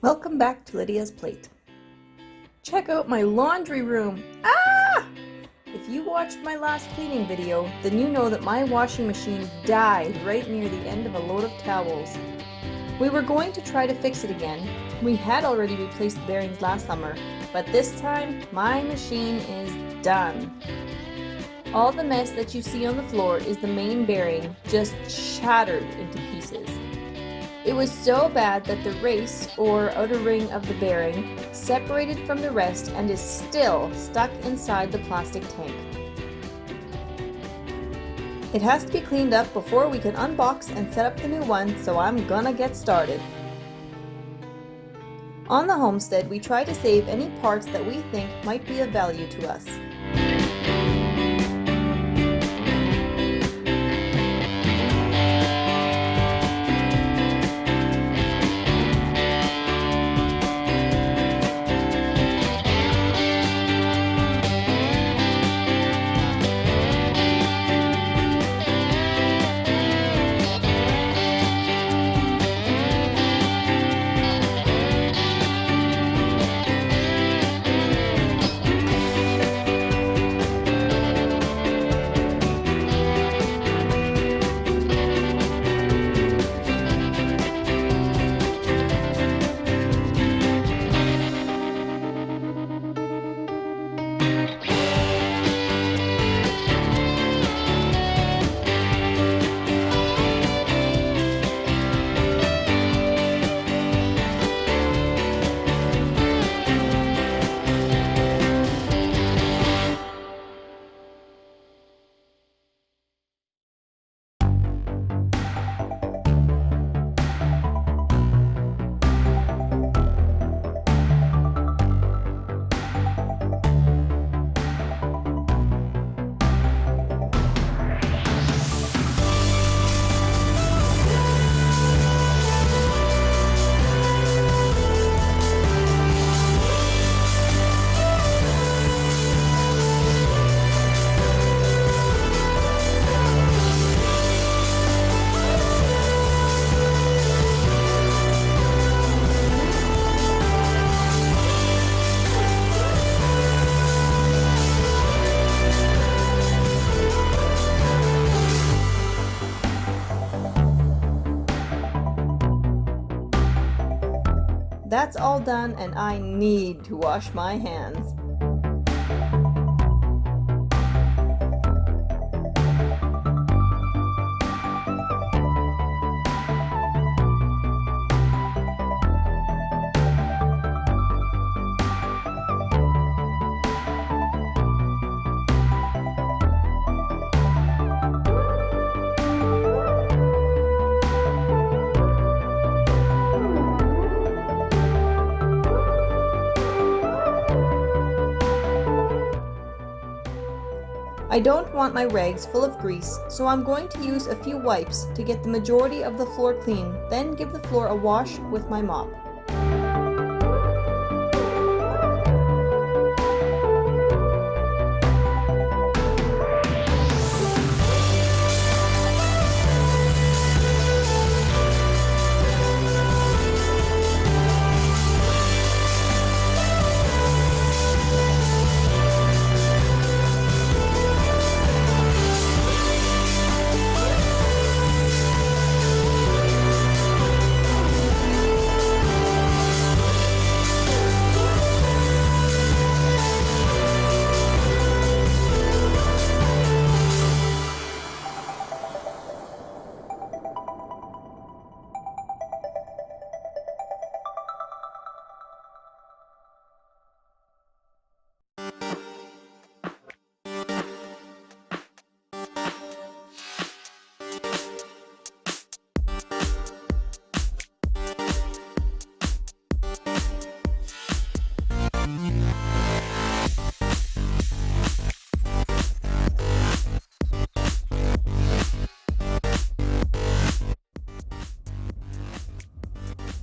Welcome back to Lydia's Plate. Check out my laundry room. Ah! If you watched my last cleaning video, then you know that my washing machine died right near the end of a load of towels. We were going to try to fix it again. We had already replaced the bearings last summer, but this time my machine is done. All the mess that you see on the floor is the main bearing just shattered into pieces. It was so bad that the race, or outer ring of the bearing, separated from the rest and is still stuck inside the plastic tank. It has to be cleaned up before we can unbox and set up the new one, so I'm gonna get started. On the homestead, we try to save any parts that we think might be of value to us. That's all done and I need to wash my hands. I don't want my rags full of grease, so I'm going to use a few wipes to get the majority of the floor clean, then give the floor a wash with my mop.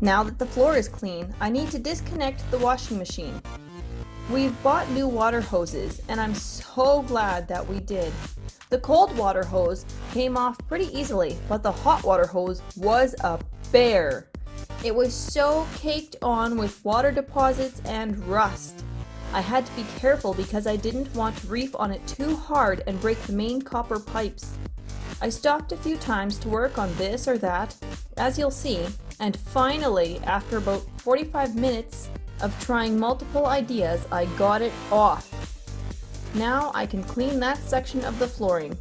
Now that the floor is clean, I need to disconnect the washing machine. We've bought new water hoses, and I'm so glad that we did. The cold water hose came off pretty easily, but the hot water hose was a bear. It was so caked on with water deposits and rust. I had to be careful because I didn't want to reef on it too hard and break the main copper pipes. I stopped a few times to work on this or that, as you'll see, and finally, after about 45 minutes of trying multiple ideas, I got it off. Now I can clean that section of the flooring.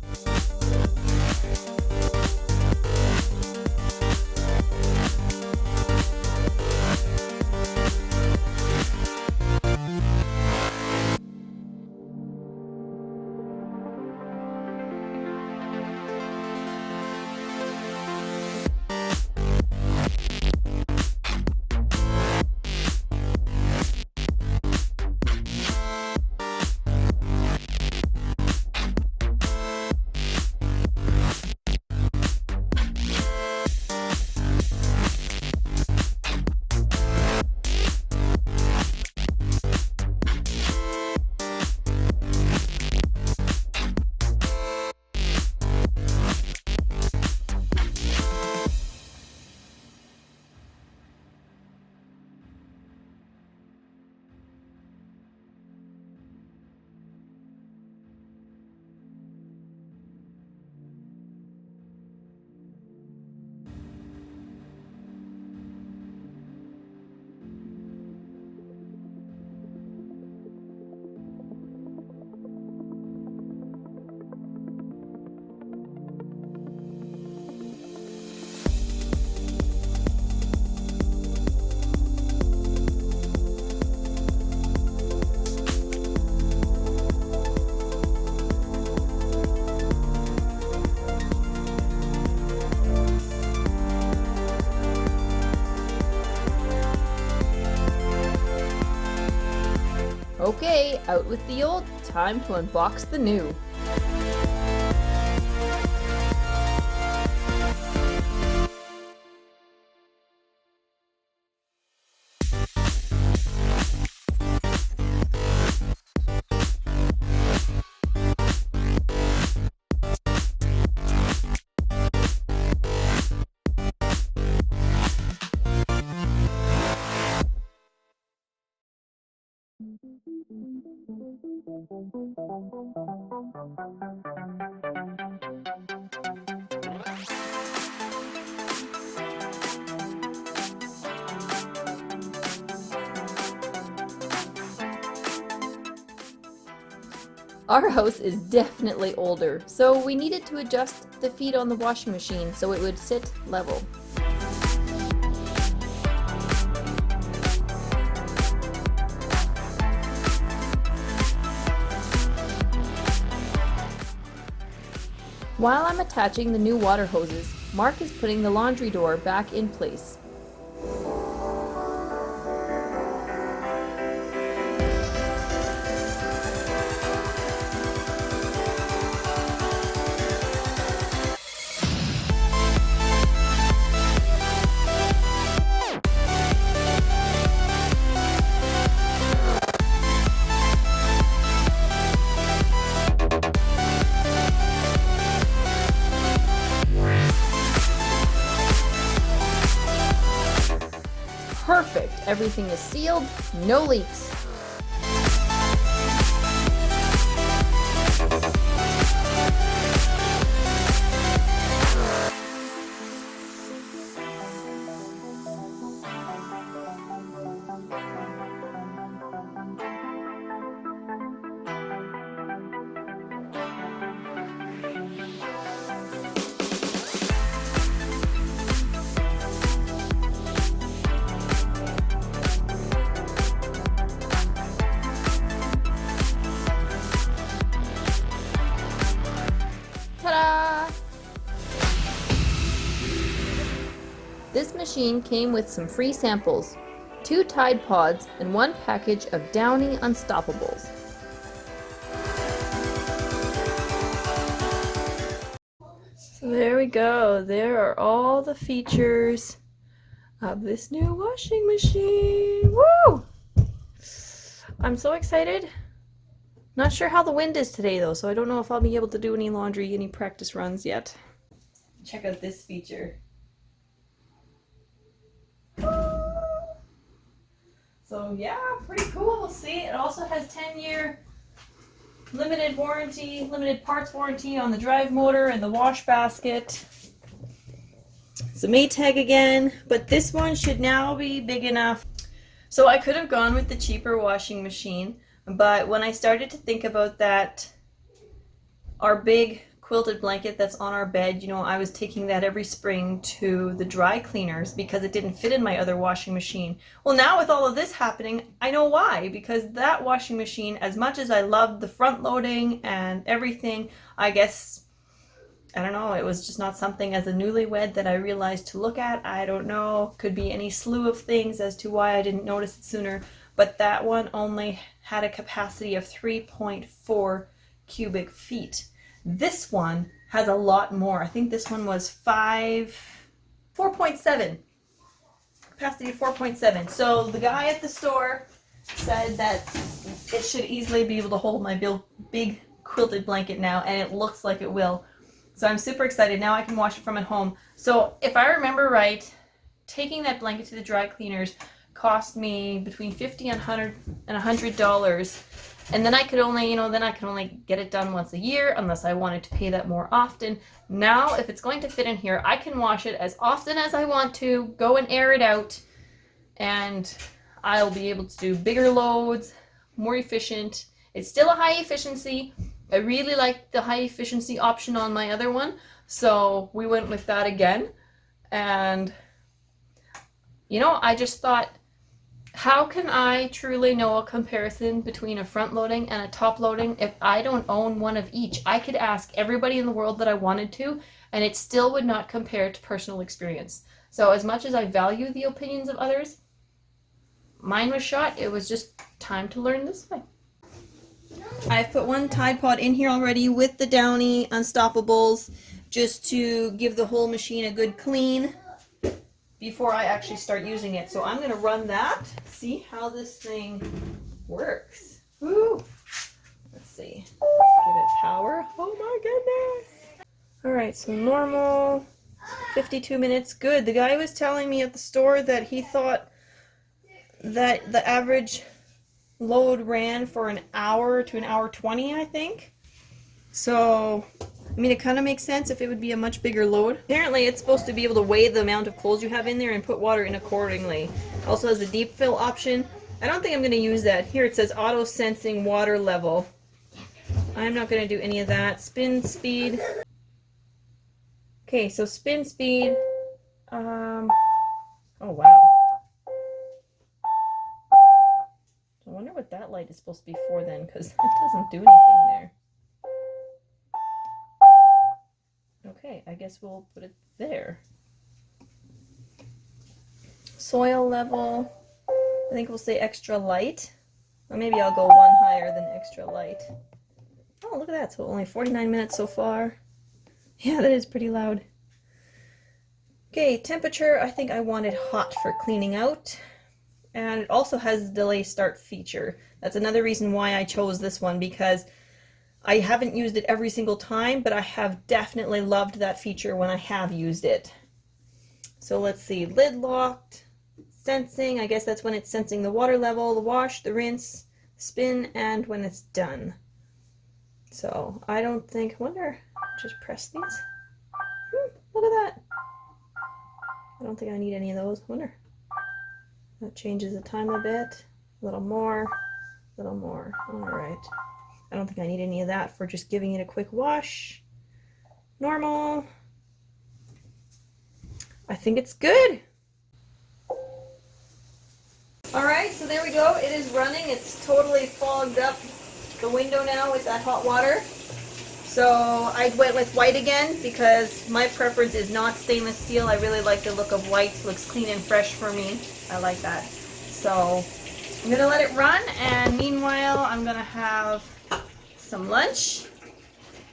Okay, out with the old, time to unbox the new. Our house is definitely older, so we needed to adjust the feet on the washing machine so it would sit level. While I'm attaching the new water hoses, Mark is putting the laundry door back in place. Perfect! Everything is sealed, no leaks. Ta-da! This machine came with some free samples, 2 Tide Pods and 1 package of Downy Unstoppables. So there we go. There are all the features of this new washing machine. Woo! I'm so excited. Not sure how the wind is today though, so I don't know if I'll be able to do any laundry, any practice runs yet. Check out this feature. Woo! So yeah, pretty cool. See, it also has 10-year limited warranty, limited parts warranty on the drive motor and the wash basket. It's a Maytag again, but this one should now be big enough. So I could have gone with the cheaper washing machine, but when I started to think about that, our big quilted blanket that's on our bed, you know, I was taking that every spring to the dry cleaners because it didn't fit in my other washing machine. Well, now with all of this happening, I know why, because that washing machine, as much as I loved the front loading and everything, I guess, I don't know, it was just not something as a newlywed that I realized to look at. I don't know, could be any slew of things as to why I didn't notice it sooner, but that one only had a capacity of 3.4 cubic feet. This one has a lot more. I think this one was 4.7. Capacity of 4.7. So the guy at the store said that it should easily be able to hold my big quilted blanket now, and it looks like it will. So I'm super excited. Now I can wash it from at home. So if I remember right, taking that blanket to the dry cleaners cost me between $50 and $100. And then I could only, get it done once a year unless I wanted to pay that more often. Now, if it's going to fit in here, I can wash it as often as I want to, go and air it out, and I'll be able to do bigger loads, more efficient. It's still a high efficiency. I really like the high efficiency option on my other one, so we went with that again. And, I just thought, how can I truly know a comparison between a front loading and a top loading if I don't own one of each? I could ask everybody in the world that I wanted to, and it still would not compare to personal experience. So as much as I value the opinions of others, mine was shot. It was just time to learn this way. I've put one Tide Pod in here already with the Downy Unstoppables just to give the whole machine a good clean before I actually start using it. So I'm going to run that, see how this thing works. Woo! Let's see. Give it power. Oh my goodness! Alright, so normal, 52 minutes. Good. The guy was telling me at the store that he thought that the average load ran for an hour to an hour 20, I think. So, it kind of makes sense if it would be a much bigger load. Apparently, it's supposed to be able to weigh the amount of clothes you have in there and put water in accordingly. Also has a deep fill option. I don't think I'm going to use that. Here it says auto sensing water level. I'm not going to do any of that. Spin speed. Okay, so spin speed. Oh wow. I wonder what that light is supposed to be for then, because it doesn't do anything there. Okay, I guess we'll put it there. Soil level, I think we'll say extra light. Or maybe I'll go one higher than extra light. Oh, look at that, so only 49 minutes so far. Yeah, that is pretty loud. Okay, temperature, I think I wanted hot for cleaning out. And it also has the delay start feature. That's another reason why I chose this one, because I haven't used it every single time, but I have definitely loved that feature when I have used it. So let's see, lid locked, sensing, I guess that's when it's sensing the water level, the wash, the rinse, spin, and when it's done. So I don't think, I wonder, just press these. Look at that. I don't think I need any of those, I wonder. That changes the time a bit, a little more, all right. I don't think I need any of that for just giving it a quick wash. Normal. I think it's good. Alright, so there we go. It is running. It's totally fogged up the window now with that hot water. So I went with white again because my preference is not stainless steel. I really like the look of white. It looks clean and fresh for me. I like that. So I'm going to let it run, and meanwhile I'm going to have some lunch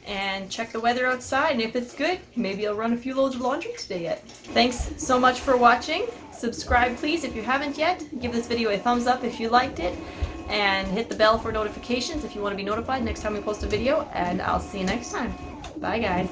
and check the weather outside, and if it's good, maybe I'll run a few loads of laundry today yet. Thanks so much for watching. Subscribe please if you haven't yet. Give this video a thumbs up if you liked it, and hit the bell for notifications if you want to be notified next time we post a video, and I'll see you next time. Bye guys.